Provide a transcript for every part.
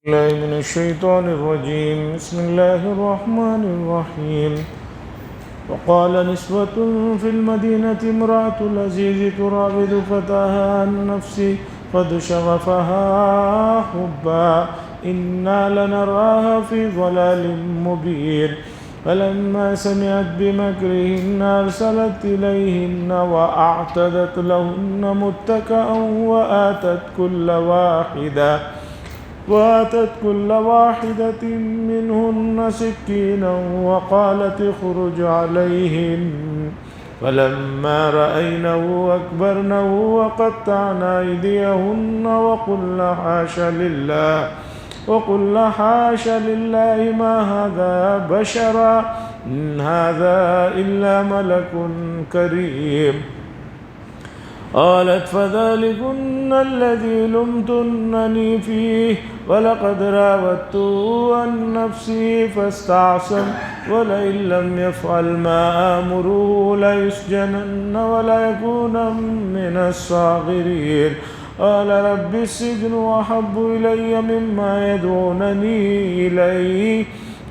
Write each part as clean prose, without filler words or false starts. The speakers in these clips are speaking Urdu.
الله من الشيطان الرجيم. بسم الله الرحمن الرحيم. وقال نسوة في المدينة امرأة العزيز تراود فتاها عن نفسه قد شغفها حبا إنا لنراها في ضلال مبين. فلما سمعت بمكرهن أرسلت إليهن وأعتدت لهن متكئا وآتت كل واحدة منهن سكينا وقالت اخرج عليهن. فلما رأينه أكبرنه وقطعن أيديهن وقلن حاش لله ما هذا بشرا إن هذا إلا ملك كريم. قالت فذلكن الذي لمتنني فيه ولقد راودته عن نفسه فاستعصم ولئن لم يفعل ما آمره ليسجنن وليكون من الصاغرين. قال رب السجن أحب إلي مما يدعونني إليه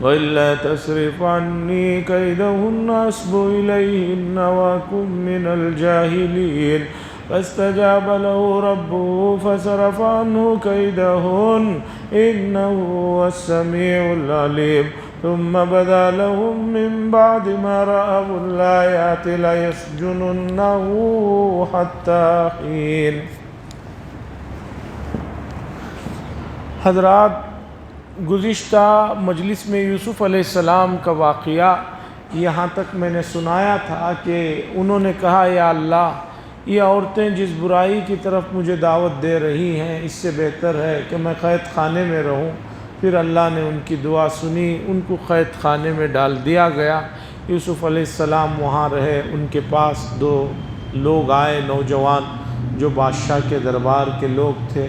وإلا تصرف عني كيدهن أصب إليهن وأكن من الجاهلين. فاستجاب له ربه فصرف عنه كيدهن إنه هو السميع العليم. ثم بدا لهم من بعد ما رأوا الآيات ليسجننه حتى حين. حضرات، گزشتہ مجلس میں یوسف علیہ السلام کا واقعہ یہاں تک میں نے سنایا تھا کہ انہوں نے کہا یا اللہ، یہ عورتیں جس برائی کی طرف مجھے دعوت دے رہی ہیں اس سے بہتر ہے کہ میں قید خانے میں رہوں۔ پھر اللہ نے ان کی دعا سنی، ان کو قید خانے میں ڈال دیا گیا۔ یوسف علیہ السلام وہاں رہے، ان کے پاس دو لوگ آئے، نوجوان جو بادشاہ کے دربار کے لوگ تھے۔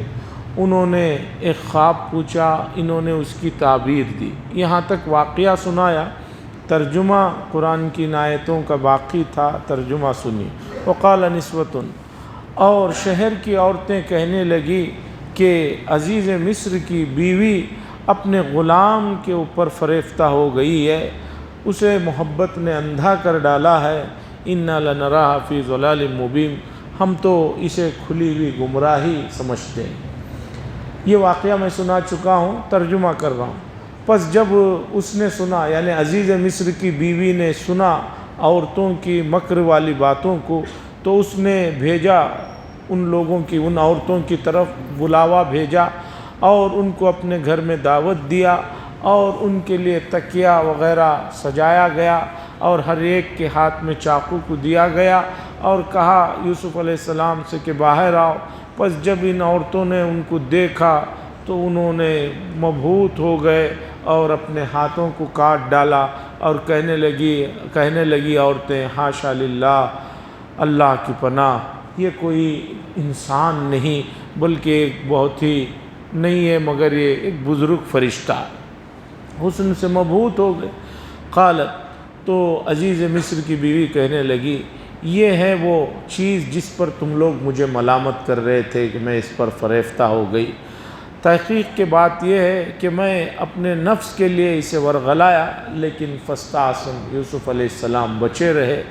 انہوں نے ایک خواب پوچھا، انہوں نے اس کی تعبیر دی۔ یہاں تک واقعہ سنایا، ترجمہ قرآن کی ان آیتوں کا باقی تھا، ترجمہ سنی۔ وقال نسوۃ، اور شہر کی عورتیں کہنے لگی کہ عزیز مصر کی بیوی اپنے غلام کے اوپر فریفتہ ہو گئی ہے، اسے محبت نے اندھا کر ڈالا ہے۔ انا لنراها فی ضلال مبین، ہم تو اسے کھلی ہوئی گمراہی سمجھتے ہیں۔ یہ واقعہ میں سنا چکا ہوں، ترجمہ کر رہا ہوں۔ پس جب اس نے سنا، یعنی عزیز مصر کی بیوی نے سنا عورتوں کی مکر والی باتوں کو، تو اس نے بھیجا ان لوگوں کی، ان عورتوں کی طرف بلاوا بھیجا اور ان کو اپنے گھر میں دعوت دیا اور ان کے لیے تکیہ وغیرہ سجایا گیا اور ہر ایک کے ہاتھ میں چاقو کو دیا گیا اور کہا یوسف علیہ السلام سے کہ باہر آؤ۔ پس جب ان عورتوں نے ان کو دیکھا تو انہوں نے مبہوت ہو گئے اور اپنے ہاتھوں کو کاٹ ڈالا اور کہنے لگی عورتیں حاشا للہ، اللہ کی پناہ، یہ کوئی انسان نہیں بلکہ ایک بہت ہی نہیں ہے مگر یہ ایک بزرگ فرشتہ ہے۔ حسن سے مبہوت ہو گئے۔ قالت، تو عزیز مصر کی بیوی کہنے لگی یہ ہے وہ چیز جس پر تم لوگ مجھے ملامت کر رہے تھے کہ میں اس پر فریفتہ ہو گئی۔ تحقیق کے بات یہ ہے کہ میں اپنے نفس کے لیے اسے ورغلایا، لیکن فاستعصم، یوسف علیہ السلام بچے رہے۔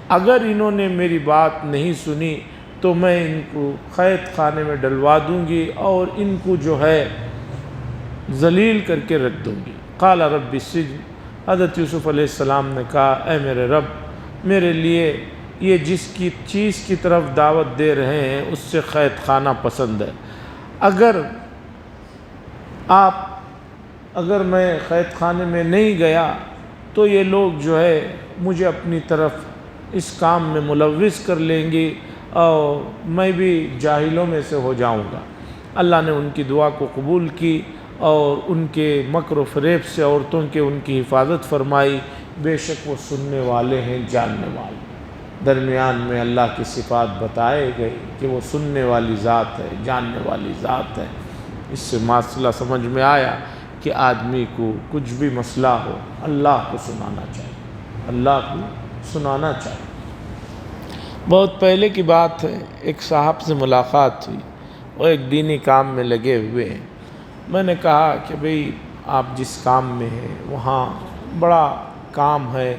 اگر انہوں نے میری بات نہیں سنی تو میں ان کو قید خانے میں ڈلوا دوں گی اور ان کو جو ہے ذلیل کر کے رکھ دوں گی۔ قال رب السجن، حضرت یوسف علیہ السلام نے کہا اے میرے رب، میرے لیے یہ جس کی چیز کی طرف دعوت دے رہے ہیں اس سے قید خانہ پسند ہے۔ اگر میں قید خانے میں نہیں گیا تو یہ لوگ جو ہے مجھے اپنی طرف اس کام میں ملوث کر لیں گے اور میں بھی جاہلوں میں سے ہو جاؤں گا۔ اللہ نے ان کی دعا کو قبول کی اور ان کے مکر و فریب سے عورتوں کے ان کی حفاظت فرمائی۔ بے شک وہ سننے والے ہیں، جاننے والے۔ درمیان میں اللہ کی صفات بتائے گئی کہ وہ سننے والی ذات ہے، جاننے والی ذات ہے۔ اس سے مسئلہ سمجھ میں آیا کہ آدمی کو کچھ بھی مسئلہ ہو اللہ کو سنانا چاہیے، اللہ کو سنانا چاہیے۔ بہت پہلے کی بات ہے، ایک صاحب سے ملاقات ہوئی، وہ ایک دینی کام میں لگے ہوئے ہیں۔ میں نے کہا کہ بھئی آپ جس کام میں ہیں وہاں بڑا کام ہے،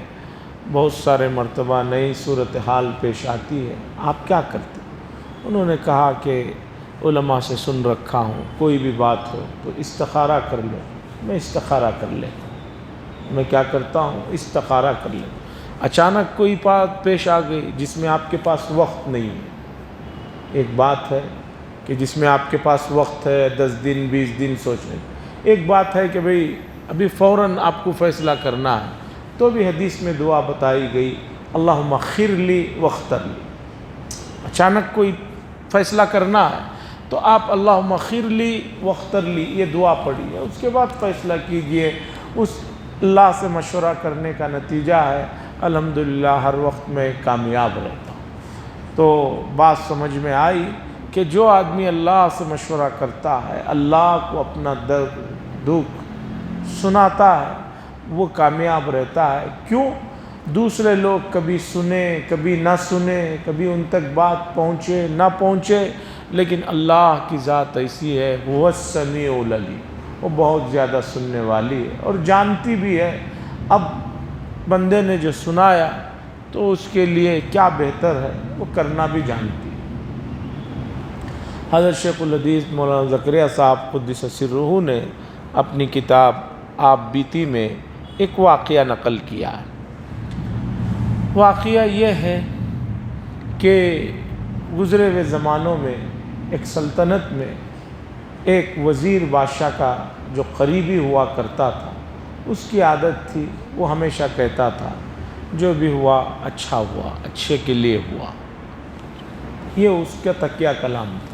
بہت سارے مرتبہ نئی صورتحال پیش آتی ہے، آپ کیا کرتے؟ انہوں نے کہا کہ علماء سے سن رکھا ہوں، کوئی بھی بات ہو تو استخارہ کر لو۔ میں استخارہ کر لیتا ہوں۔ میں کیا کرتا ہوں؟ استخارہ کر لیتا ہوں۔ اچانک کوئی بات پیش آ گئی جس میں آپ کے پاس وقت نہیں ہے۔ ایک بات ہے کہ جس میں آپ کے پاس وقت ہے 10 دن 20 دن سوچنے، ایک بات ہے کہ بھئی ابھی فوراً آپ کو فیصلہ کرنا ہے، تو بھی حدیث میں دعا بتائی گئی، اللہم خر لی واختر لی۔ اچانک کوئی فیصلہ کرنا ہے تو آپ اللہم خر لی واختر لی یہ دعا پڑھیے، اس کے بعد فیصلہ کیجئے۔ اس اللہ سے مشورہ کرنے کا نتیجہ ہے الحمدللہ ہر وقت میں کامیاب رہتا ہوں۔ تو بات سمجھ میں آئی کہ جو آدمی اللہ سے مشورہ کرتا ہے، اللہ کو اپنا درد دکھ سناتا ہے، وہ کامیاب رہتا ہے۔ کیوں؟ دوسرے لوگ کبھی سنیں کبھی نہ سنیں، کبھی ان تک بات پہنچے نہ پہنچے، لیکن اللہ کی ذات ایسی ہے، وہ السمیع العلیم، وہ بہت زیادہ سننے والی ہے اور جانتی بھی ہے۔ اب بندے نے جو سنایا تو اس کے لیے کیا بہتر ہے وہ کرنا بھی جانتی ہے۔ حضرت شیخ الحدیث مولانا زکریا صاحب قدس سرہ نے اپنی کتاب آپ بیتی میں ایک واقعہ نقل کیا ہے۔ واقعہ یہ ہے کہ گزرے ہوئے زمانوں میں ایک سلطنت میں ایک وزیر بادشاہ کا جو قریبی ہوا کرتا تھا، اس کی عادت تھی وہ ہمیشہ کہتا تھا جو بھی ہوا اچھا ہوا، اچھے کے لیے ہوا، یہ اس کا تکیہ کلام تھا۔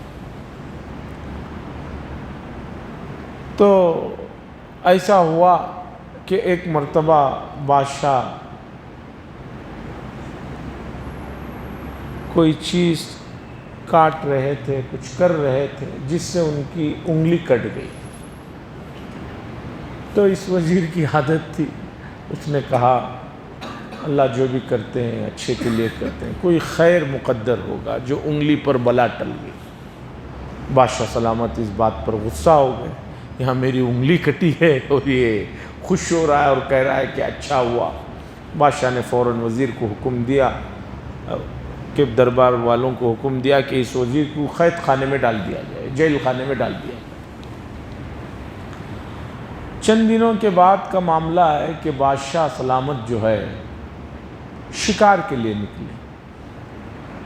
تو ایسا ہوا کہ ایک مرتبہ بادشاہ کوئی چیز کاٹ رہے تھے، کچھ کر رہے تھے جس سے ان کی انگلی کٹ گئی۔ تو اس وزیر کی عادت تھی، اس نے کہا اللہ جو بھی کرتے ہیں اچھے کے لیے کرتے ہیں، کوئی خیر مقدر ہوگا جو انگلی پر بلا ٹل گئی۔ بادشاہ سلامت اس بات پر غصہ ہو گئے، یہاں میری انگلی کٹی ہے اور یہ خوش ہو رہا ہے اور کہہ رہا ہے کہ اچھا ہوا۔ بادشاہ نے فوراً وزیر کو حکم دیا کہ دربار والوں کو حکم دیا کہ اس وزیر کو قید خانے میں ڈال دیا جائے، جیل خانے میں ڈال دیا جائے۔ چند دنوں کے بعد کا معاملہ ہے کہ بادشاہ سلامت جو ہے شکار کے لیے نکلے۔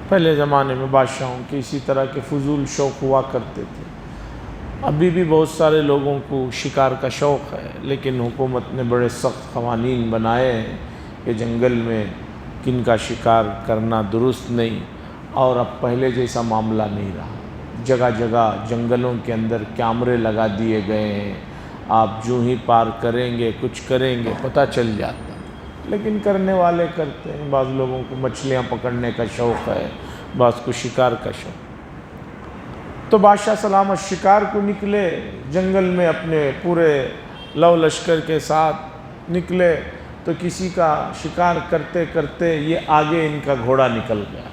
پہلے زمانے میں بادشاہوں کے اسی طرح کے فضول شوق ہوا کرتے تھے۔ ابھی بھی بہت سارے لوگوں کو شکار کا شوق ہے، لیکن حکومت نے بڑے سخت قوانین بنائے ہیں کہ جنگل میں کن کا شکار کرنا درست نہیں، اور اب پہلے جیسا معاملہ نہیں رہا۔ جگہ جگہ جنگلوں کے اندر کیمرے لگا دیے گئے ہیں، آپ جو ہی پار کریں گے کچھ کریں گے پتہ چل جاتا ہے، لیکن کرنے والے کرتے ہیں۔ بعض لوگوں کو مچھلیاں پکڑنے کا شوق ہے، بعض کو شکار کا شوق۔ تو بادشاہ سلامت شکار کو نکلے، جنگل میں اپنے پورے لو لشکر کے ساتھ نکلے، تو کسی کا شکار کرتے کرتے یہ آگے ان کا گھوڑا نکل گیا۔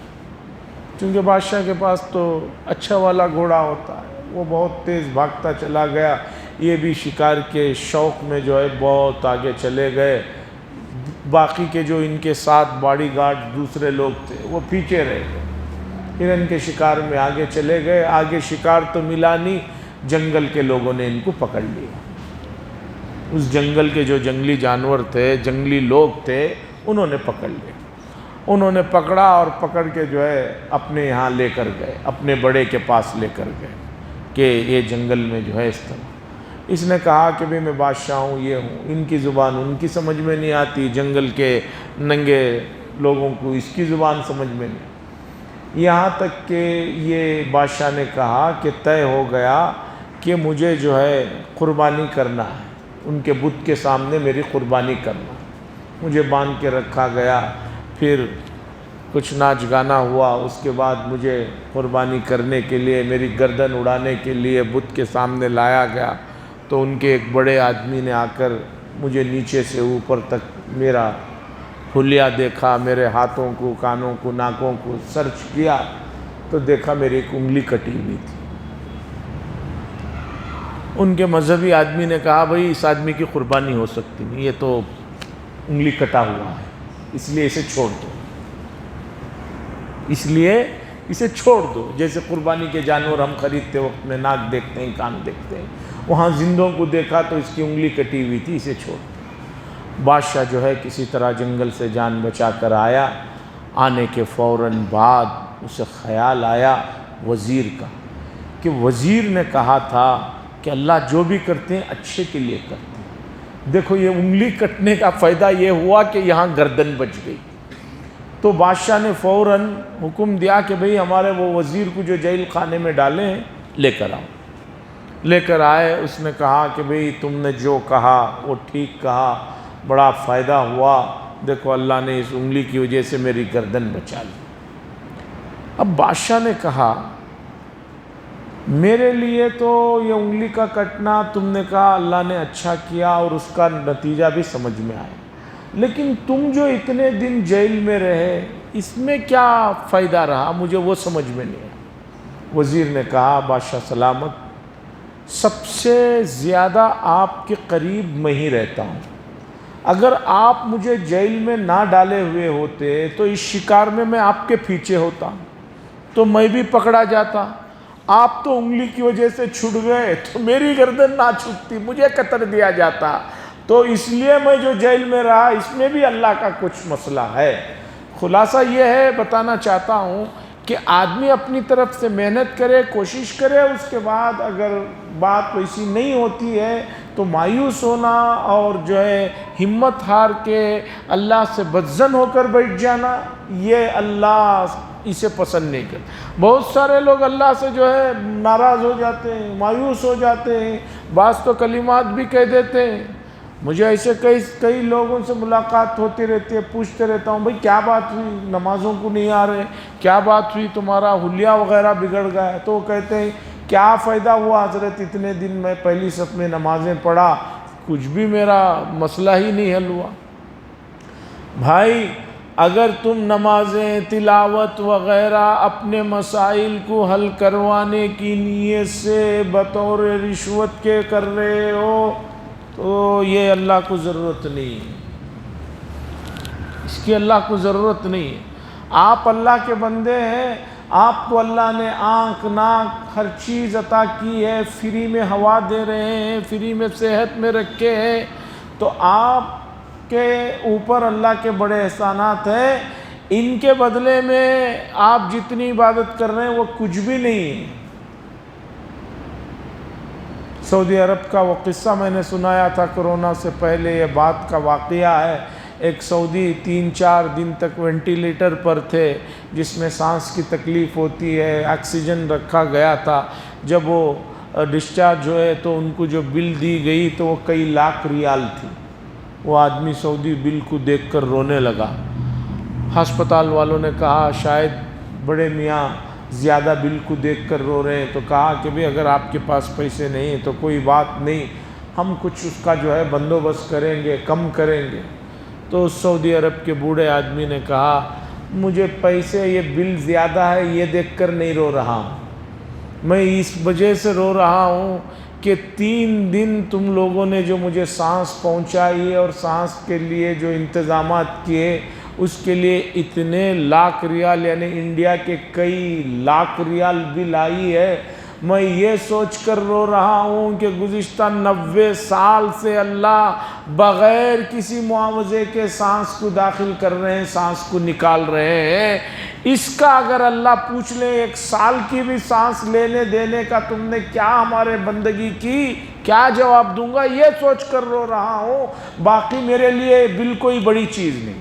چونکہ بادشاہ کے پاس تو اچھا والا گھوڑا ہوتا ہے، وہ بہت تیز بھاگتا چلا گیا۔ یہ بھی شکار کے شوق میں جو ہے بہت آگے چلے گئے۔ باقی کے جو ان کے ساتھ باڈی گارڈ دوسرے لوگ تھے وہ پیچھے رہ گئے۔ پھر ان کے شکار میں آگے چلے گئے، آگے شکار تو ملا نہیں، جنگل کے لوگوں نے ان کو پکڑ لیا۔ اس جنگل کے جو جنگلی جانور تھے، جنگلی لوگ تھے، انہوں نے پکڑ لیا۔ انہوں نے پکڑا اور پکڑ کے جو ہے اپنے یہاں لے کر گئے، اپنے بڑے کے پاس لے کر گئے کہ یہ جنگل میں جو ہے اس طرح۔ اس نے کہا کہ بھئی میں بادشاہ ہوں، یہ ہوں، ان کی زبان ان کی سمجھ میں نہیں آتی، جنگل کے ننگے لوگوں کو اس کی زبان سمجھ میں نہیں۔ یہاں تک کہ یہ بادشاہ نے کہا کہ طے ہو گیا کہ مجھے جو ہے قربانی کرنا ہے، ان کے بت کے سامنے میری قربانی کرنا، مجھے باندھ کے رکھا گیا۔ پھر کچھ ناچ گانا ہوا، اس کے بعد مجھے قربانی کرنے کے لیے میری گردن اڑانے کے لیے بت کے سامنے لایا گیا۔ تو ان کے ایک بڑے آدمی نے آ کر مجھے نیچے سے اوپر تک میرا حلیہ دیکھا، میرے ہاتھوں کو، کانوں کو، ناکوں کو سرچ کیا، تو دیکھا میری ایک انگلی کٹی ہوئی تھی۔ ان کے مذہبی آدمی نے کہا بھئی اس آدمی کی قربانی ہو سکتی نہیں، یہ تو انگلی کٹا ہوا ہے، اس لیے اسے چھوڑ دو، اس لیے اسے چھوڑ دو۔ جیسے قربانی کے جانور ہم خریدتے وقت میں ناک دیکھتے ہیں، کان دیکھتے ہیں، وہاں زندوں کو دیکھا تو اس کی انگلی کٹی ہوئی تھی، اسے چھوڑ دو۔ بادشاہ جو ہے کسی طرح جنگل سے جان بچا کر آیا، آنے کے فوراً بعد اسے خیال آیا وزیر کا، کہ وزیر نے کہا تھا کہ اللہ جو بھی کرتے ہیں اچھے کے لیے کرتے ہیں۔ دیکھو یہ انگلی کٹنے کا فائدہ یہ ہوا کہ یہاں گردن بچ گئی۔ تو بادشاہ نے فوراً حکم دیا کہ بھئی ہمارے وہ وزیر کو جو جیل خانے میں ڈالے ہیں لے کر آؤ۔ لے کر آئے، اس نے کہا کہ بھئی تم نے جو کہا وہ ٹھیک کہا، بڑا فائدہ ہوا، دیکھو اللہ نے اس انگلی کی وجہ سے میری گردن بچا لی۔ اب بادشاہ نے کہا میرے لیے تو یہ انگلی کا کٹنا تم نے کہا اللہ نے اچھا کیا اور اس کا نتیجہ بھی سمجھ میں آیا، لیکن تم جو اتنے دن جیل میں رہے اس میں کیا فائدہ رہا، مجھے وہ سمجھ میں نہیں آیا۔ وزیر نے کہا بادشاہ سلامت، سب سے زیادہ آپ کے قریب میں ہی رہتا ہوں، اگر آپ مجھے جیل میں نہ ڈالے ہوئے ہوتے تو اس شکار میں آپ کے پیچھے ہوتا تو میں بھی پکڑا جاتا، آپ تو انگلی کی وجہ سے چھٹ گئے تو میری گردن نہ چھٹتی، مجھے قتل دیا جاتا، تو اس لیے میں جو جیل میں رہا اس میں بھی اللہ کا کچھ مسئلہ ہے۔ خلاصہ یہ ہے، بتانا چاہتا ہوں کہ آدمی اپنی طرف سے محنت کرے، کوشش کرے، اس کے بعد اگر بات ویسی نہیں ہوتی ہے تو مایوس ہونا اور جو ہے ہمت ہار کے اللہ سے بدظن ہو کر بیٹھ جانا، یہ اللہ اسے پسند نہیں کرتا۔ بہت سارے لوگ اللہ سے جو ہے ناراض ہو جاتے ہیں، مایوس ہو جاتے ہیں، بعض تو کلمات بھی کہہ دیتے ہیں۔ مجھے ایسے کئی لوگوں سے ملاقات ہوتی رہتی ہے، پوچھتے رہتا ہوں بھئی کیا بات ہوئی، نمازوں کو نہیں آ رہے، کیا بات ہوئی، تمہارا حلیہ وغیرہ بگڑ گیا ہے؟ تو وہ کہتے ہیں کیا فائدہ ہوا حضرت، اتنے دن میں پہلی صف میں نمازیں پڑھا، کچھ بھی میرا مسئلہ ہی نہیں حل ہوا۔ بھائی اگر تم نمازیں، تلاوت وغیرہ اپنے مسائل کو حل کروانے کی نیت سے بطور رشوت کے کر رہے ہو تو یہ اللہ کو ضرورت نہیں ہے، اس کی اللہ کو ضرورت نہیں ہے۔ آپ اللہ کے بندے ہیں، آپ کو اللہ نے آنکھ، ناک، ہر چیز عطا کی ہے، فری میں ہوا دے رہے ہیں، فری میں صحت میں رکھے ہیں، تو آپ کے اوپر اللہ کے بڑے احسانات ہیں، ان کے بدلے میں آپ جتنی عبادت کر رہے ہیں وہ کچھ بھی نہیں ہے۔ سعودی عرب کا وہ قصہ میں نے سنایا تھا کرونا سے پہلے، یہ بات کا واقعہ ہے۔ ایک سعودی 3-4 دن تک وینٹیلیٹر پر تھے، جس میں سانس کی تکلیف ہوتی ہے، آکسیجن رکھا گیا تھا۔ جب وہ ڈسچارج ہوئے تو ان کو جو بل دی گئی تو وہ کئی لاکھ ریال تھی۔ وہ آدمی سعودی بل کو دیکھ کر رونے لگا۔ ہسپتال والوں نے کہا شاید بڑے میاں زیادہ بل کو دیکھ کر رو رہے ہیں، تو کہا کہ بھی اگر آپ کے پاس پیسے نہیں ہیں تو کوئی بات نہیں، ہم کچھ اس کا جو ہے بندوبست کریں گے، کم کریں گے۔ تو سعودی عرب کے بوڑھے آدمی نے کہا مجھے پیسے، یہ بل زیادہ ہے یہ دیکھ کر نہیں رو رہا ہوں، میں اس وجہ سے رو رہا ہوں کہ 3 دن تم لوگوں نے جو مجھے سانس پہنچائی ہے اور سانس کے لیے جو انتظامات کیے اس کے لیے اتنے لاکھ ریال، یعنی انڈیا کے کئی لاکھ ریال بل آئی ہے۔ میں یہ سوچ کر رو رہا ہوں کہ گزشتہ 90 سال سے اللہ بغیر کسی معاوضے کے سانس کو داخل کر رہے ہیں، سانس کو نکال رہے ہیں، اس کا اگر اللہ پوچھ لے 1 سال کی بھی سانس لینے دینے کا تم نے کیا ہمارے بندگی کی، کیا جواب دوں گا، یہ سوچ کر رو رہا ہوں۔ باقی میرے لیے بل کوئی بڑی چیز نہیں۔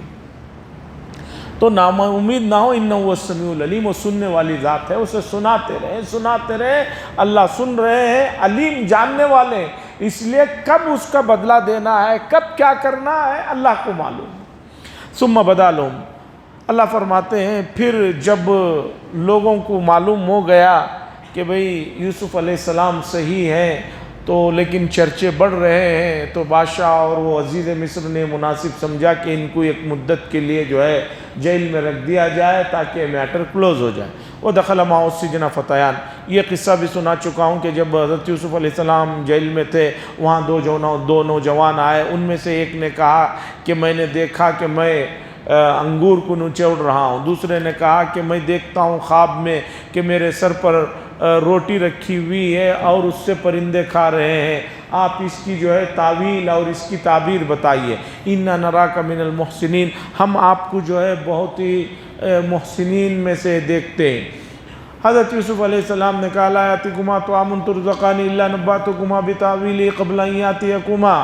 تو امید نہ ہو، انہ هو السمیع العلیم، وہ سننے والی ذات ہے، اسے سناتے رہے، اللہ سن رہے ہیں، علیم جاننے والے ہیں، اس لیے کب اس کا بدلہ دینا ہے، کب کیا کرنا ہے اللہ کو معلوم۔ ثم بدا لهم، اللہ فرماتے ہیں پھر جب لوگوں کو معلوم ہو گیا کہ بھئی یوسف علیہ السلام صحیح ہیں، تو لیکن چرچے بڑھ رہے ہیں، تو بادشاہ اور وہ عزیز مصر نے مناسب سمجھا کہ ان کو ایک مدت کے لیے جو ہے جیل میں رکھ دیا جائے تاکہ میٹر کلوز ہو جائے۔ ودخل معه السجن فتیان۔ یہ قصہ بھی سنا چکا ہوں کہ جب حضرت یوسف علیہ السلام جیل میں تھے، وہاں دو نوجوان آئے، ان میں سے ایک نے کہا کہ میں نے دیکھا کہ میں انگور کو نچوڑ رہا ہوں، دوسرے نے کہا کہ میں دیکھتا ہوں خواب میں کہ میرے سر پر روٹی رکھی ہوئی ہے اور اس سے پرندے کھا رہے ہیں، آپ اس کی جو ہے تعویل اور اس کی تعبیر بتائیے۔ اِنَّا نَرَاكَ مِنَ الْمُحْسِنِينَ، ہم آپ کو جو ہے بہت ہی محسنین میں سے دیکھتے ہیں۔ حضرت یوسف علیہ السلام نے کہا لا یأتیکما طعام ترزقان الا نبأتکما بتأویلہ قبل ان یأتیکما۔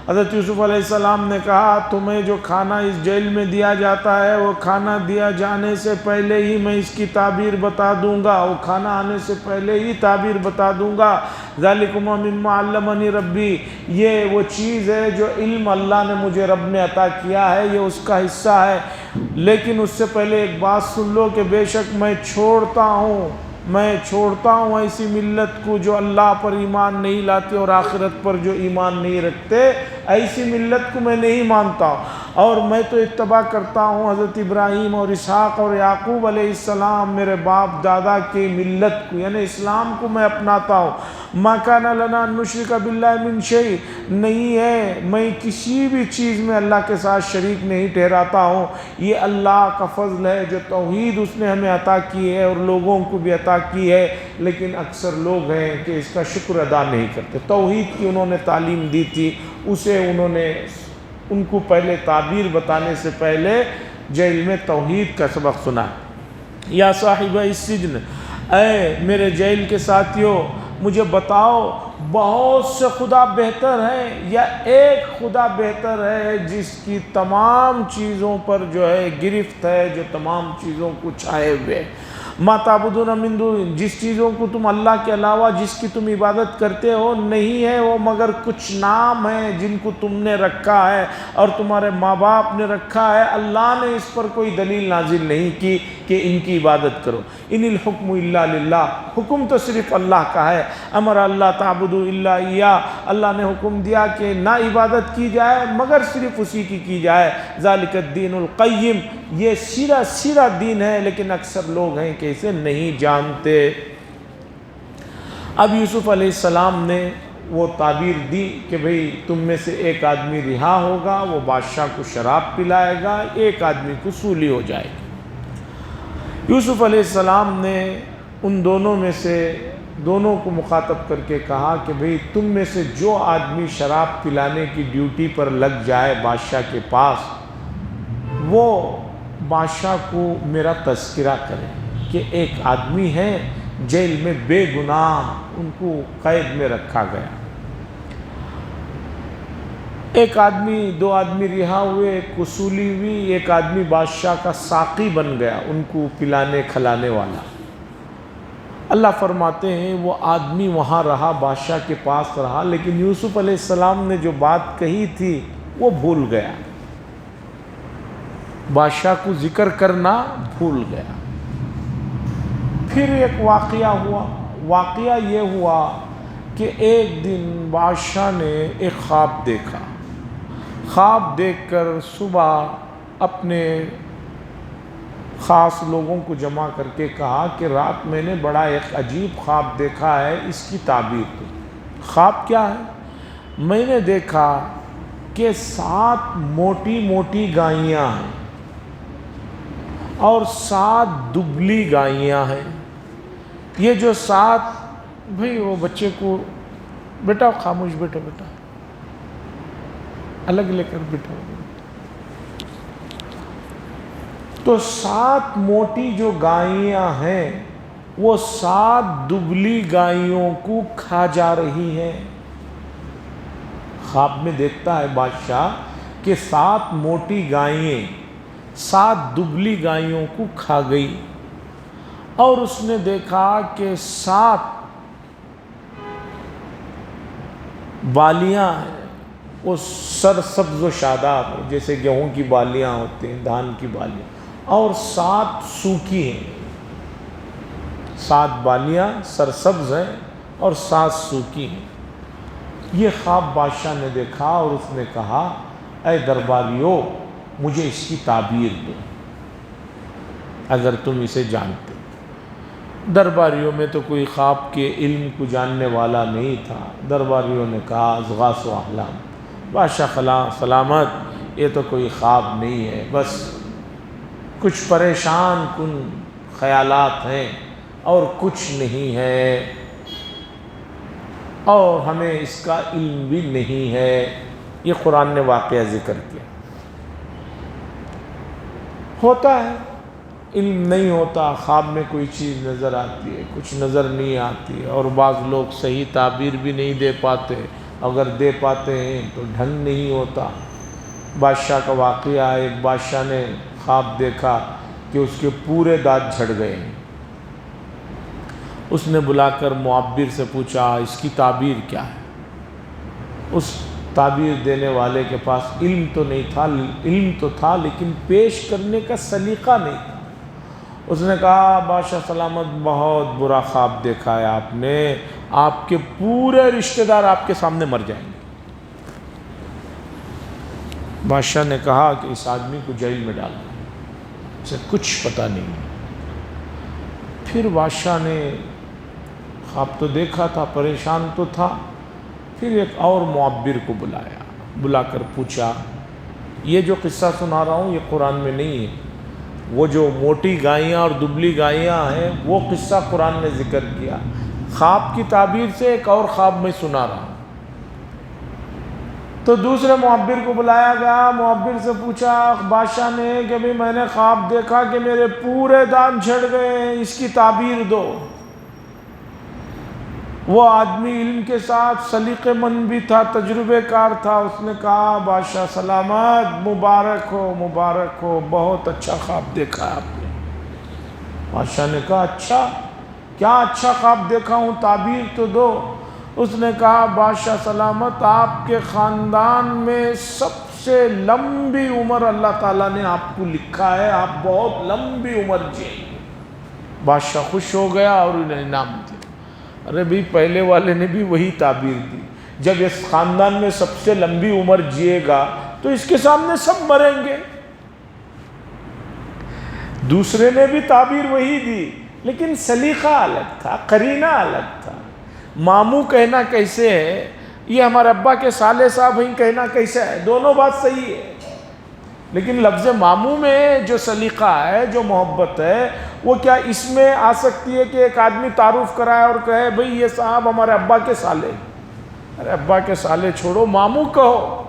حضرت یوسف علیہ السلام نے کہا تمہیں جو کھانا اس جیل میں دیا جاتا ہے وہ کھانا دیا جانے سے پہلے ہی میں اس کی تعبیر بتا دوں گا، وہ کھانا آنے سے پہلے ہی تعبیر بتا دوں گا۔ ذالکما مما علمنی ربی، یہ وہ چیز ہے جو علم اللہ نے مجھے رب نے عطا کیا ہے، یہ اس کا حصہ ہے۔ لیکن اس سے پہلے ایک بات سن لو کہ بے شک میں چھوڑتا ہوں ایسی ملت کو جو اللہ پر ایمان نہیں لاتے اور آخرت پر جو ایمان نہیں رکھتے، ایسی ملت کو میں نہیں مانتا، اور میں تو اتباع کرتا ہوں حضرت ابراہیم اور اسحاق اور یعقوب علیہ السلام، میرے باپ دادا کی ملت کو یعنی اسلام کو میں اپناتا ہوں۔ ما کان لنا ان نشرک باللہ من شیء، نہیں ہے میں کسی بھی چیز میں اللہ کے ساتھ شریک نہیں ٹھہراتا ہوں، یہ اللہ کا فضل ہے جو توحید اس نے ہمیں عطا کی ہے اور لوگوں کو بھی عطا کی ہے، لیکن اکثر لوگ ہیں کہ اس کا شکر ادا نہیں کرتے۔ توحید کی انہوں نے تعلیم دی تھی، اسے انہوں نے ان کو پہلے تعبیر بتانے سے پہلے جیل میں توحید کا سبق سنا۔ یا صاحب السجن، اے میرے جیل کے ساتھیوں مجھے بتاؤ بہت سے خدا بہتر ہیں یا ایک خدا بہتر ہے جس کی تمام چیزوں پر جو ہے گرفت ہے، جو تمام چیزوں کو چھائے ہوئے؟ ما تعبدون من دون، جس چیزوں کو تم اللہ کے علاوہ جس کی تم عبادت کرتے ہو نہیں ہے وہ مگر کچھ نام ہیں جن کو تم نے رکھا ہے اور تمہارے ماں باپ نے رکھا ہے، اللہ نے اس پر کوئی دلیل نازل نہیں کی کہ ان کی عبادت کرو۔ ان الحکم الا للہ، حکم تو صرف اللہ کا ہے۔ امر اللہ تعبدوا الا ایاہ، اللہ نے حکم دیا کہ نہ عبادت کی جائے مگر صرف اسی کی جائے۔ ذالک الدین القیم، یہ سیدھا دین ہے، لیکن اکثر لوگ ہیں کہ اسے نہیں جانتے۔ اب یوسف علیہ السلام نے وہ تعبیر دی کہ بھئی تم میں سے ایک آدمی رہا ہوگا، وہ بادشاہ کو شراب پلائے گا، ایک آدمی کو سولی ہو جائے گی۔ یوسف علیہ السلام نے ان دونوں میں سے دونوں کو مخاطب کر کے کہا کہ بھئی تم میں سے جو آدمی شراب پلانے کی ڈیوٹی پر لگ جائے بادشاہ کے پاس، وہ بادشاہ کو میرا تذکرہ کرے کہ ایک آدمی ہے جیل میں بے گناہ، ان کو قید میں رکھا گیا۔ ایک آدمی، دو آدمی رہا ہوئے، ایک کو سولی ہوئی، ایک آدمی بادشاہ کا ساقی بن گیا، ان کو پلانے کھلانے والا۔ اللہ فرماتے ہیں وہ آدمی وہاں رہا، بادشاہ کے پاس رہا، لیکن یوسف علیہ السلام نے جو بات کہی تھی وہ بھول گیا، بادشاہ کو ذکر کرنا بھول گیا۔ پھر ایک واقعہ یہ ہوا کہ ایک دن بادشاہ نے ایک خواب دیکھا، خواب دیکھ کر صبح اپنے خاص لوگوں کو جمع کر کے کہا کہ رات میں نے بڑا ایک عجیب خواب دیکھا ہے، اس کی تعبیر دو۔ خواب کیا ہے؟ میں نے دیکھا کہ 7 موٹی موٹی گائیاں ہیں اور 7 دبلی گائیاں ہیں۔ یہ جو 7، بھئی وہ بچے کو بیٹا خاموش، بیٹا الگ لے کر بیٹھا، تو 7 موٹی جو گائیاں ہیں وہ 7 دبلی گائیوں کو کھا جا رہی ہیں۔ خواب میں دیکھتا ہے بادشاہ کہ 7 موٹی گائیں 7 دبلی گائیوں کو کھا گئی، اور اس نے دیکھا کہ 7 بالیاں ہیں، وہ سرسبز و شاداب جیسے گیہوں کی بالیاں ہوتی ہیں، دھان کی بالیاں، اور 7 سوکھی ہیں۔ 7 بالیاں سرسبز ہیں اور 7 سوکھی ہیں۔ یہ خواب بادشاہ نے دیکھا اور اس نے کہا اے درباریو مجھے اس کی تعبیر دو اگر تم اسے جانتے۔ درباریوں میں تو کوئی خواب کے علم کو جاننے والا نہیں تھا۔ درباریوں نے کہا اضغاث و احلام، بادشاہ سلامت یہ تو کوئی خواب نہیں ہے، بس کچھ پریشان کن خیالات ہیں اور کچھ نہیں ہے، اور ہمیں اس کا علم بھی نہیں ہے۔ یہ قرآن نے واقعہ ذکر کیا۔ ہوتا ہے علم نہیں ہوتا، خواب میں کوئی چیز نظر آتی ہے، کچھ نظر نہیں آتی، اور بعض لوگ صحیح تعبیر بھی نہیں دے پاتے، اگر دے پاتے ہیں تو ڈھنگ نہیں ہوتا۔ بادشاہ کا واقعہ ہے، ایک بادشاہ نے خواب دیکھا کہ اس کے پورے دانت جھڑ گئے ہیں۔ اس نے بلا کر معبر سے پوچھا اس کی تعبیر کیا ہے؟ اس تعبیر دینے والے کے پاس علم تو نہیں تھا، علم تو تھا لیکن پیش کرنے کا سلیقہ نہیں تھا۔ اس نے کہا بادشاہ سلامت بہت برا خواب دیکھا ہے آپ نے، آپ کے پورے رشتہ دار آپ کے سامنے مر جائیں گے۔ بادشاہ نے کہا کہ اس آدمی کو جیل میں ڈالنا، اسے کچھ پتہ نہیں۔ پھر بادشاہ نے خواب تو دیکھا تھا، پریشان تو تھا، پھر ایک اور معبر کو بلایا، بلا کر پوچھا یہ جو قصہ سنا رہا ہوں یہ قرآن میں نہیں ہے، وہ جو موٹی گائیاں اور دبلی گائیاں ہیں وہ قصہ قرآن نے ذکر کیا، خواب کی تعبیر سے ایک اور خواب میں سنا رہا ہوں۔ تو دوسرے معبر کو بلایا گیا، معبر سے پوچھا بادشاہ نے کہ بھی میں نے خواب دیکھا کہ میرے پورے دانت جھڑ گئے ہیں، اس کی تعبیر دو۔ وہ آدمی علم کے ساتھ سلیقہ مند بھی تھا، تجربے کار تھا، اس نے کہا بادشاہ سلامت مبارک ہو، بہت اچھا خواب دیکھا آپ نے۔ بادشاہ نے کہا اچھا، کیا اچھا خواب دیکھا ہوں، تعبیر تو دو۔ اس نے کہا بادشاہ سلامت آپ کے خاندان میں سب سے لمبی عمر اللہ تعالیٰ نے آپ کو لکھا ہے، آپ بہت لمبی عمر جئیں گے۔ بادشاہ خوش ہو گیا اور انہیں انعام دیا۔ ارے بھی پہلے والے نے بھی وہی تعبیر دی، جب اس خاندان میں سب سے لمبی عمر جیے گا تو اس کے سامنے سب مریں گے۔ دوسرے نے بھی تعبیر وہی دی لیکن سلیقہ الگ تھا، قرینہ الگ تھا۔ ماموں کہنا کیسے ہے، یہ ہمارے ابا کے سالے صاحب ہیں کہنا کیسے ہے، دونوں بات صحیح ہے، لیکن لفظ ماموں میں جو سلیقہ ہے، جو محبت ہے، وہ کیا اس میں آ سکتی ہے کہ ایک آدمی تعارف کرائے اور کہے بھئی یہ صاحب ہمارے ابا کے سالے؟ ارے ابا کے سالے چھوڑو، ماموں کہو۔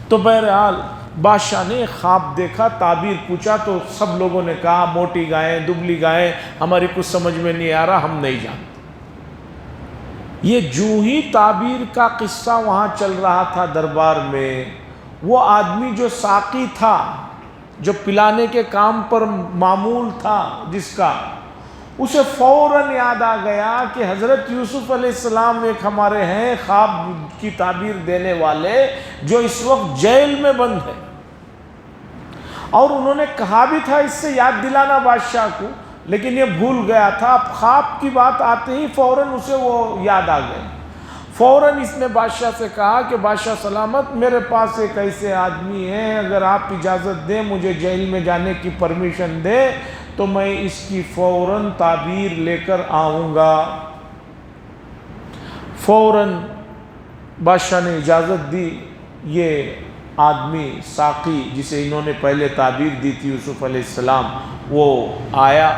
تو بہرحال بادشاہ نے خواب دیکھا، تعبیر پوچھا تو سب لوگوں نے کہا موٹی گائیں، دبلی گائیں، ہماری کچھ سمجھ میں نہیں آ رہا، ہم نہیں جانتے۔ یہ جو ہی تعبیر کا قصہ وہاں چل رہا تھا دربار میں، وہ آدمی جو ساقی تھا، جو پلانے کے کام پر معمول تھا جس کا، اسے فوراً یاد آ گیا کہ حضرت یوسف علیہ السلام ایک ہمارے ہیں خواب کی تعبیر دینے والے جو اس وقت جیل میں بند ہے، اور انہوں نے کہا بھی تھا اس سے یاد دلانا بادشاہ کو، لیکن یہ بھول گیا تھا۔ اب خواب کی بات آتے ہی فوراً اسے وہ یاد آ گئے۔ فوراً اس نے بادشاہ سے کہا کہ بادشاہ سلامت میرے پاس ایک ایسے آدمی ہیں، اگر آپ اجازت دیں مجھے جیل میں جانے کی پرمیشن دیں تو میں اس کی فوراً تعبیر لے کر آؤں گا۔ فوراً بادشاہ نے اجازت دی۔ یہ آدمی ساقی جسے انہوں نے پہلے تعبیر دی تھی یوسف علیہ السلام، وہ آیا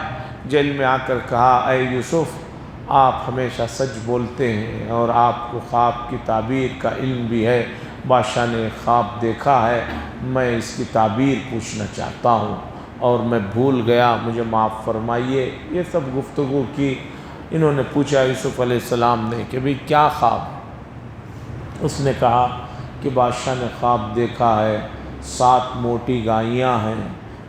جیل میں، آ کر کہا اے یوسف آپ ہمیشہ سچ بولتے ہیں اور آپ کو خواب کی تعبیر کا علم بھی ہے، بادشاہ نے خواب دیکھا ہے، میں اس کی تعبیر پوچھنا چاہتا ہوں اور میں بھول گیا، مجھے معاف فرمائیے۔ یہ سب گفتگو کی۔ انہوں نے پوچھا یوسف علیہ السلام نے کہ بھئی کیا خواب؟ اس نے کہا کہ بادشاہ نے خواب دیکھا ہے 7 موٹی گائیاں ہیں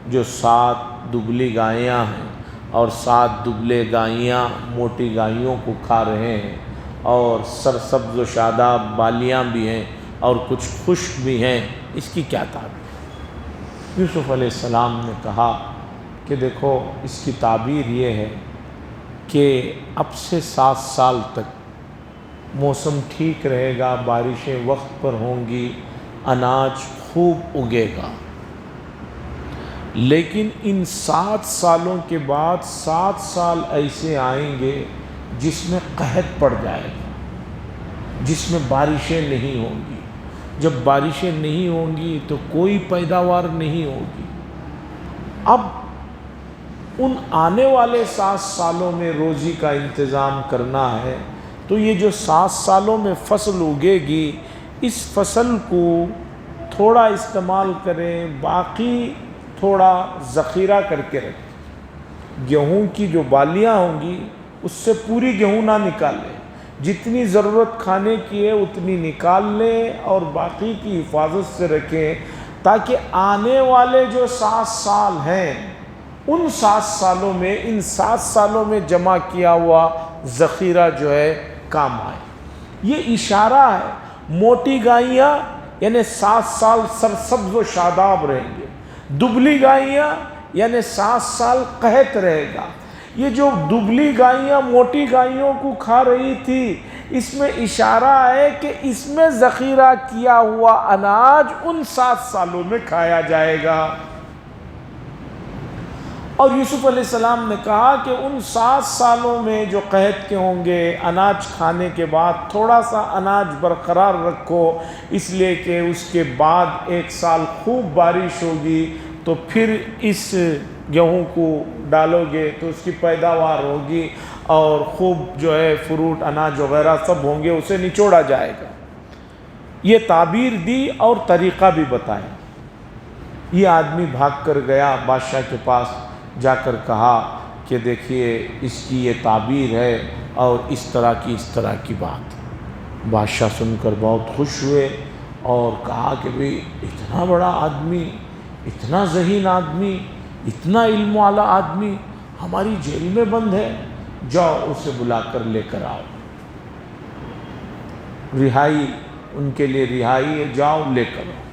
جو 7 دبلی گائیاں ہیں، اور 7 دبلے گائیاں موٹی گائیوں کو کھا رہے ہیں، اور سرسبز و شاداب بالیاں بھی ہیں اور کچھ خشک بھی ہیں، اس کی کیا تعبیر؟ یوسف علیہ السلام نے کہا کہ دیکھو اس کی تعبیر یہ ہے کہ اب سے 7 سال تک موسم ٹھیک رہے گا، بارشیں وقت پر ہوں گی، اناج خوب اگے گا، لیکن ان 7 سالوں کے بعد 7 سال ایسے آئیں گے جس میں قحط پڑ جائے گا، جس میں بارشیں نہیں ہوں گی۔ جب بارشیں نہیں ہوں گی تو کوئی پیداوار نہیں ہوگی۔ اب ان آنے والے 7 سالوں میں روزی کا انتظام کرنا ہے، تو یہ جو 7 سالوں میں فصل اگے گی، اس فصل کو تھوڑا استعمال کریں، باقی تھوڑا ذخیرہ کر کے رکھیں۔ گیہوں کی جو بالیاں ہوں گی اس سے پوری گیہوں نہ نکالیں، جتنی ضرورت کھانے کی ہے اتنی نکال لیں اور باقی کی حفاظت سے رکھیں، تاکہ آنے والے جو 7 سال ہیں ان 7 سالوں میں، ان 7 سالوں میں جمع کیا ہوا ذخیرہ جو ہے کام آئے۔ یہ اشارہ ہے، موٹی گائیاں یعنی 7 سال سرسبز و شاداب رہیں گے، دبلی گائیاں یعنی 7 سال قحط رہے گا۔ یہ جو دبلی گائیاں موٹی گائیوں کو کھا رہی تھی، اس میں اشارہ ہے کہ اس میں ذخیرہ کیا ہوا اناج ان 7 سالوں میں کھایا جائے گا۔ اور یوسف علیہ السلام نے کہا کہ ان 7 سالوں میں جو قحط کے ہوں گے، اناج کھانے کے بعد تھوڑا سا اناج برقرار رکھو، اس لیے کہ اس کے بعد 1 سال خوب بارش ہوگی تو پھر اس گیہوں کو ڈالو گے تو اس کی پیداوار ہوگی اور خوب جو ہے فروٹ اناج وغیرہ سب ہوں گے، اسے نچوڑا جائے گا۔ یہ تعبیر دی اور طریقہ بھی بتایا۔ یہ آدمی بھاگ کر گیا بادشاہ کے پاس، جا کر کہا کہ دیکھیے اس کی یہ تعبیر ہے اور اس طرح کی بات۔ بادشاہ سن کر بہت خوش ہوئے اور کہا کہ بھئی اتنا بڑا آدمی، اتنا ذہین آدمی، اتنا علم والا آدمی ہماری جیل میں بند ہے، جاؤ اسے بلا کر لے کر آؤ۔ رہائی، ان کے لیے رہائی ہے، جاؤ لے کر آؤ۔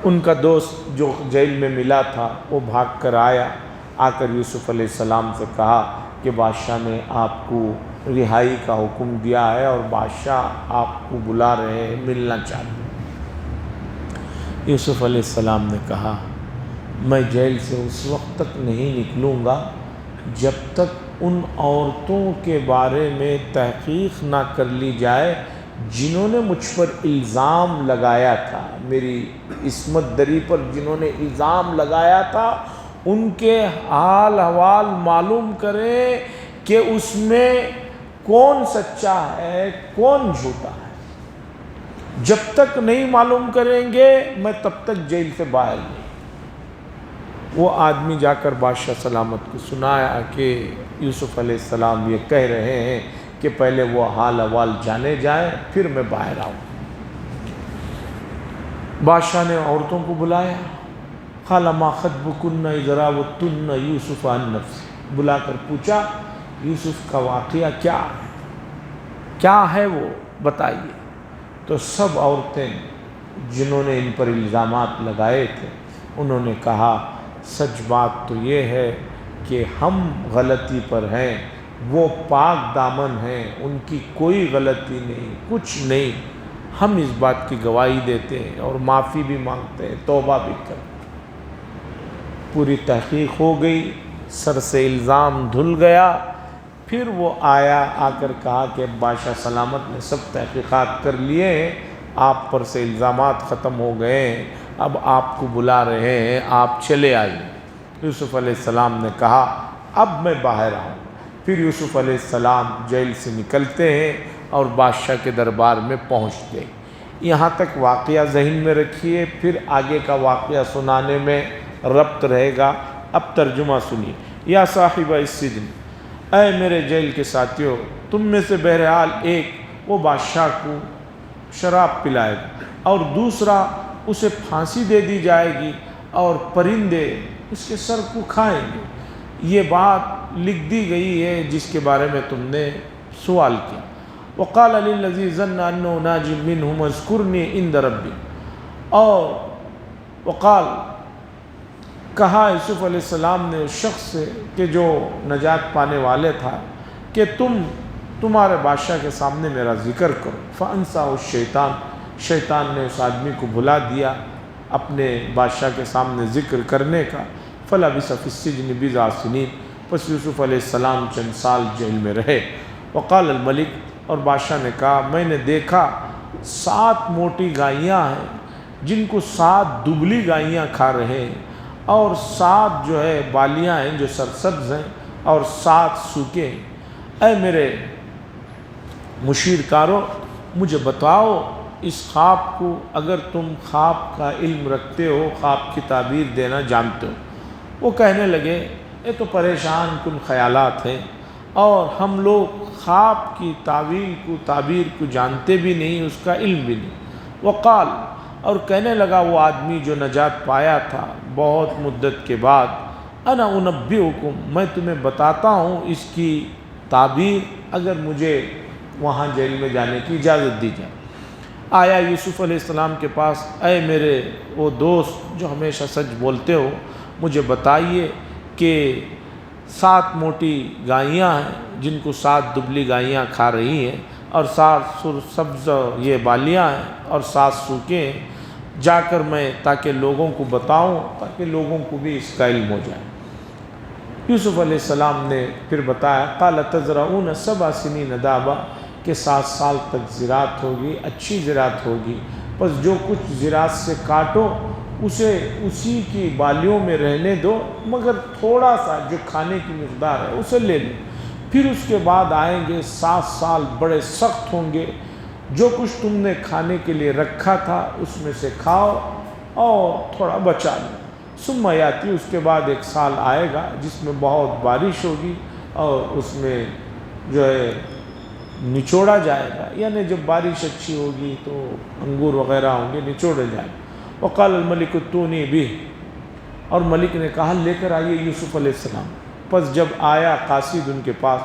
ان کا دوست جو جیل میں ملا تھا وہ بھاگ کر آیا، آ کر یوسف علیہ السلام سے کہا کہ بادشاہ نے آپ کو رہائی کا حکم دیا ہے اور بادشاہ آپ کو بلا رہے ہیں، ملنا چاہتے ہیں۔ یوسف علیہ السلام نے کہا میں جیل سے اس وقت تک نہیں نکلوں گا جب تک ان عورتوں کے بارے میں تحقیق نہ کر لی جائے جنہوں نے مجھ پر الزام لگایا تھا، میری عصمت دری پر جنہوں نے الزام لگایا تھا، ان کے حال احوال معلوم کریں کہ اس میں کون سچا ہے کون جھوٹا ہے۔ جب تک نہیں معلوم کریں گے میں تب تک جیل سے باہر نہیں۔ وہ آدمی جا کر بادشاہ سلامت کو سنایا کہ یوسف علیہ السلام یہ کہہ رہے ہیں کہ پہلے وہ حال احوال جانے جائیں پھر میں باہر آؤں۔ بادشاہ نے عورتوں کو بلایا، قال ما خطبکن اذ راوتن یوسف عن نفسہ، بلا کر پوچھا یوسف کا واقعہ کیا ہے وہ بتائیے۔ تو سب عورتیں جنہوں نے ان پر الزامات لگائے تھے انہوں نے کہا سچ بات تو یہ ہے کہ ہم غلطی پر ہیں، وہ پاک دامن ہیں، ان کی کوئی غلطی نہیں، کچھ نہیں، ہم اس بات کی گواہی دیتے ہیں اور معافی بھی مانگتے ہیں، توبہ بھی کرتے ہیں۔ پوری تحقیق ہو گئی، سر سے الزام دھل گیا۔ پھر وہ آیا، آ کر کہا کہ بادشاہ سلامت نے سب تحقیقات کر لیے ہیں، آپ پر سے الزامات ختم ہو گئے ہیں، اب آپ کو بلا رہے ہیں، آپ چلے آئیے۔ یوسف علیہ السلام نے کہا اب میں باہر آؤں۔ پھر یوسف علیہ السلام جیل سے نکلتے ہیں اور بادشاہ کے دربار میں پہنچتے۔ یہاں تک واقعہ ذہن میں رکھیے، پھر آگے کا واقعہ سنانے میں ربط رہے گا۔ اب ترجمہ سنیے۔ یا صاحب السجن، اے میرے جیل کے ساتھیوں، تم میں سے بہرحال ایک وہ بادشاہ کو شراب پلائے گا اور دوسرا اسے پھانسی دے دی جائے گی اور پرندے اس کے سر کو کھائیں گے۔ یہ بات لکھ دی گئی ہے جس کے بارے میں تم نے سوال کیا۔ وقال للذی ظن انہ ناج منہ اذکرنی عند ربی، اور وقال کہا یوسف علیہ السلام نے اس شخص سے کہ جو نجات پانے والے تھا کہ تمہارے بادشاہ کے سامنے میرا ذکر کرو۔ فانساہ الشیطان، شیطان نے اس آدمی کو بھلا دیا اپنے بادشاہ کے سامنے ذکر کرنے کا، فلبث فی السجن بضع سنین، پس یوسف علیہ السلام چند سال جیل میں رہے۔ وقال الملک، اور بادشاہ نے کہا میں نے دیکھا 7 موٹی گائیاں ہیں جن کو 7 دبلی گائیاں کھا رہے ہیں، اور 7 جو ہے بالیاں ہیں جو سرسبز ہیں، اور 7 سوکے ہیں۔ اے میرے مشیر کارو، مجھے بتاؤ اس خواب کو، اگر تم خواب کا علم رکھتے ہو، خواب کی تعبیر دینا جانتے ہو۔ وہ کہنے لگے یہ تو پریشان کن خیالات ہیں، اور ہم لوگ خواب کی تعبیر کو جانتے بھی نہیں، اس کا علم بھی نہیں۔ وقال، اور کہنے لگا وہ آدمی جو نجات پایا تھا بہت مدت کے بعد، انا انبئکم، میں تمہیں بتاتا ہوں اس کی تعبیر اگر مجھے وہاں جیل میں جانے کی اجازت دی جائے۔ آیا یوسف علیہ السلام کے پاس، اے میرے وہ دوست جو ہمیشہ سچ بولتے ہو، مجھے بتائیے کہ 7 موٹی گائیاں ہیں جن کو 7 دبلی گائیاں کھا رہی ہیں، اور 7 سرسبز یہ بالیاں ہیں، اور 7 سوکے ہیں، جا کر میں تاکہ لوگوں کو بتاؤں، تاکہ لوگوں کو بھی اس کا علم ہو جائے۔ یوسف علیہ السلام نے پھر بتایا، قال تزرعون 7 سنین دابا، کہ 7 سال تک زراعت ہوگی، اچھی زراعت ہوگی، بس جو کچھ زراعت سے کاٹو اسے اسی کی بالیوں میں رہنے دو، مگر تھوڑا سا جو کھانے کی مقدار ہے اسے لے لو۔ پھر اس کے بعد آئیں گے 7 سال بڑے سخت ہوں گے، جو کچھ تم نے کھانے کے لیے رکھا تھا اس میں سے کھاؤ اور تھوڑا بچا لو۔ ثم یاتی، اس کے بعد 1 سال آئے گا جس میں بہت بارش ہوگی اور اس میں جو ہے نچوڑا جائے گا، یعنی جب بارش اچھی ہوگی تو انگور وغیرہ ہوں گے، نچوڑے جائیں گے۔ وقال الملک ائتونی بہ، اور ملک نے کہا لے کر آئیے یوسف علیہ السلام۔ پس جب آیا قاصد ان کے پاس،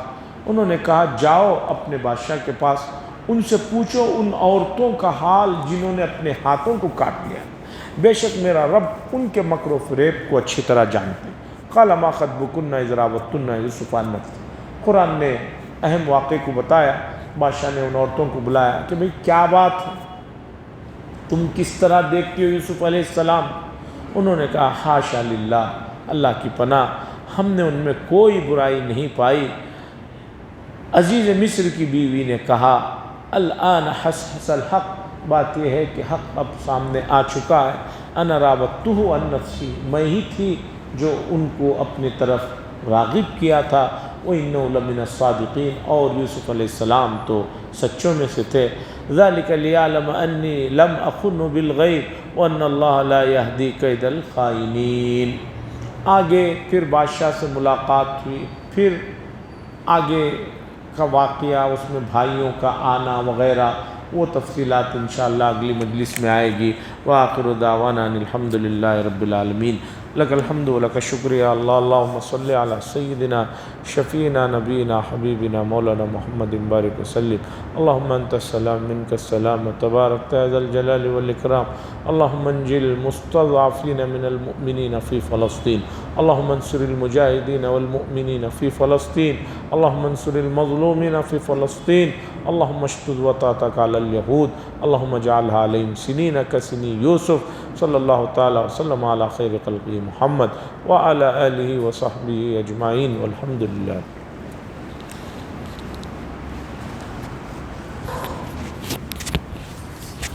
انہوں نے کہا جاؤ اپنے بادشاہ کے پاس، ان سے پوچھو ان عورتوں کا حال جنہوں نے اپنے ہاتھوں کو کاٹ لیا، بے شک میرا رب ان کے مکر و فریب کو اچھی طرح جانتے۔ قال ما خطبکن اذ راوتن یوسف عن نفسہ، قرآن نے اہم واقعے کو بتایا۔ بادشاہ نے ان عورتوں کو بلایا کہ بھئی کیا بات ہے، تم کس طرح دیکھتی ہو یوسف علیہ السلام؟ انہوں نے کہا حاشا للہ، اللہ کی پناہ، ہم نے ان میں کوئی برائی نہیں پائی۔ عزیز مصر کی بیوی نے کہا الآن حس الحق، بات یہ ہے کہ حق اب سامنے آ چکا ہے۔ انا راودتہ عن نفسی، میں ہی تھی جو ان کو اپنی طرف راغب کیا تھا۔ وَإِنَّهُ لَمِنَ الصَّادِقِينَ، اور یوسف علیہ السلام تو سچوں میں سے تھے۔ ذَلِكَ لِيَعْلَمَ أَنِّي لَمْ أَخُنُّ بِالْغَيْبِ وَأَنَّ اللَّهَ لَا يَهْدِي كَيْدَ الْخَائِنِينَ۔ آگے پھر بادشاہ سے ملاقات ہوئی، پھر آگے کا واقعہ، اس میں بھائیوں کا آنا وغیرہ، وہ تفصیلات انشاءاللہ اگلی مجلس میں آئے گی۔ وآخر دعوانا ان الحمد للہ رب العالمین۔ لک الحمد و لک الشکر یا اللہ، اللہم صلی علی سیدنا شفینا نبینا حبیبنا مولانا محمد بارک وسلم۔ اللہم انت السلام منک السلام تبارک ذا الجلال والاکرام۔ اللہم انجل المستضعفین من المؤمنین فی فلسطین، اللہم انصر المجاہدین والمؤمنین فی فلسطین، اللہم انصر المظلومین فی فلسطین، اللہم اشدد وطأتک علی الیہود، اللہم اجعلها علیہم سنین کسنی یوسف۔ صلی اللہ تعالی وسلم علی خیر خلقہ محمد وعلی آلہ وصحبہ اجمعین والحمد للہ۔